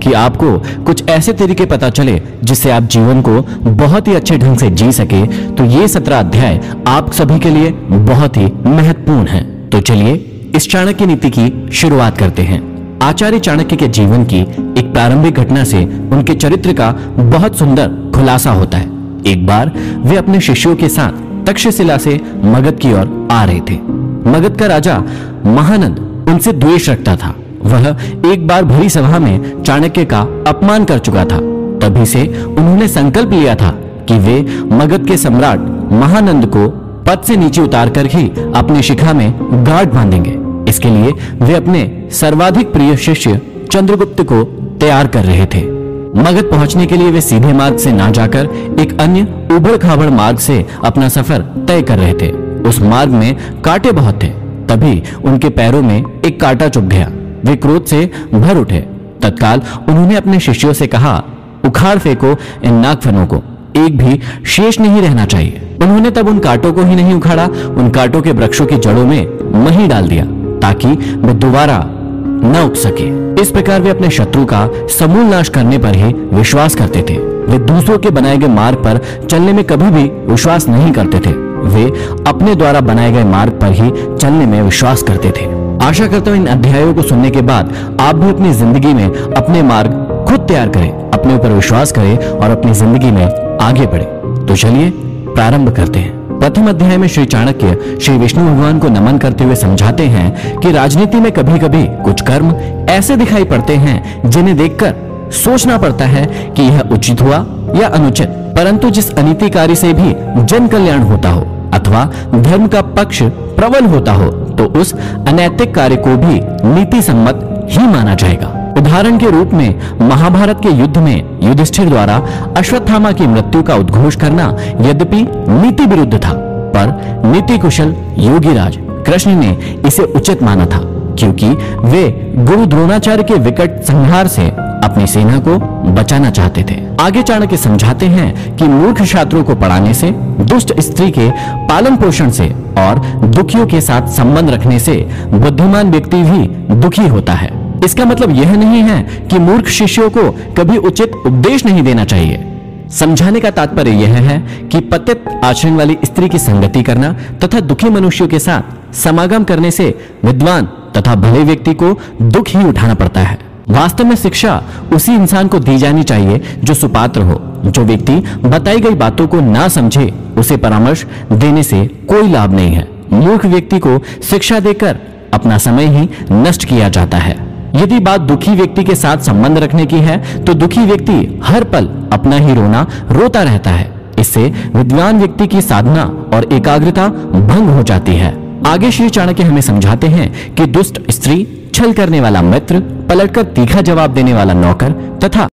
कि आपको कुछ ऐसे तरीके पता चले जिससे आप जीवन को बहुत ही अच्छे ढंग से जी सके, तो ये 17 अध्याय आप सभी के लिए बहुत ही महत्वपूर्ण है। तो चलिए इस चाणक्य नीति की शुरुआत करते हैं। आचार्य चाणक्य के जीवन की एक प्रारंभिक घटना से उनके चरित्र का बहुत सुंदर खुलासा होता है। एक बार वे अपने शिष्यों के साथ तक्षशिला से मगध की ओर आ रहे थे। मगध का राजा महानंद उनसे द्वेष रखता था। वह एक बार भरी सभा में चाणक्य का अपमान कर चुका था। तभी से उन्होंने संकल्प लिया था कि वे मगध के सम्राट महानंद को पद से नीचे उतार कर ही अपनी शिखा में गांठ बांधेंगे। इसके लिए वे अपने सर्वाधिक प्रिय शिष्य चंद्रगुप्त को तैयार कर रहे थे। मगध पहुंचने के लिए वे सीधे मार्ग से ना जाकर एक अन्य उबड़ खाबड़ मार्ग से अपना सफर तय कर रहे थे। उस मार्ग में कांटे बहुत थे। तभी उनके पैरों में एक कांटा चुभ गया। वे क्रोध से भर उठे। तत्काल उन्होंने अपने शिष्यों से कहा, उखाड़ फेंको इन नागफनों को, एक भी शेष नहीं रहना चाहिए। उन्होंने तब उन कांटों को ही नहीं उखाड़ा, उन कांटों के वृक्षों की जड़ों में मही डाल दिया ताकि वे दोबारा न उग सके। इस प्रकार वे अपने शत्रु का समूल नाश करने पर ही विश्वास करते थे। वे दूसरों के बनाए गए मार्ग पर चलने में कभी भी विश्वास नहीं करते थे। वे अपने द्वारा बनाए गए मार्ग पर ही चलने में विश्वास करते थे। आशा करता हूं इन अध्यायों को सुनने के बाद आप भी अपनी जिंदगी में अपने मार्ग खुद तैयार करें, अपने ऊपर विश्वास करें और अपनी जिंदगी में आगे बढ़े। तो चलिए प्रारंभ करते हैं। प्रथम अध्याय में श्री चाणक्य श्री विष्णु भगवान को नमन करते हुए समझाते हैं कि राजनीति में कभी कभी कुछ कर्म ऐसे दिखाई पड़ते हैं जिन्हें देखकर सोचना पड़ता है कि यह उचित हुआ या अनुचित, परंतु जिस अनीतिकारी से भी जन कल्याण होता हो अथवा धर्म का पक्ष प्रबल होता हो तो उस अनैतिक कार्य को भी नीति सम्मत ही माना जाएगा। उदाहरण के रूप में महाभारत के युद्ध में युधिष्ठिर द्वारा अश्वत्थामा की मृत्यु का उद्घोष करना यद्यपि नीति विरुद्ध था, पर नीति कुशल योगीराज कृष्ण ने इसे उचित माना था, क्योंकि वे गुरु द्रोणाचार्य के विकट संहार से अपनी सेना को बचाना चाहते थे। आगे चाणक्य समझाते हैं कि मूर्ख छात्रों को पढ़ाने से, दुष्ट स्त्री के पालन पोषण से और दुखियों के साथ संबंध रखने से बुद्धिमान व्यक्ति भी दुखी होता है। इसका मतलब यह नहीं है कि मूर्ख शिष्यों को कभी उचित उपदेश नहीं देना चाहिए। समझाने का तात्पर्य यह है कि पतित आचरण वाली स्त्री की संगति करना तथा दुखी मनुष्यों के साथ समागम करने से विद्वान तथा भले व्यक्ति को दुख ही उठाना पड़ता है। वास्तव में शिक्षा उसी इंसान को दी जानी चाहिए जो सुपात्र हो। जो व्यक्ति बताई गई बातों को ना समझे उसे परामर्श देने से कोई लाभ नहीं है। मूर्ख व्यक्ति को शिक्षा देकर अपना समय ही नष्ट किया जाता है। यदि बात दुखी व्यक्ति के साथ संबंध रखने की है तो दुखी व्यक्ति हर पल अपना ही रोना रोता रहता है। इससे विद्वान व्यक्ति की साधना और एकाग्रता भंग हो जाती है। आगे श्री चाणक्य हमें समझाते हैं कि दुष्ट स्त्री, छल करने वाला मित्र, पलटकर तीखा जवाब देने वाला नौकर तथा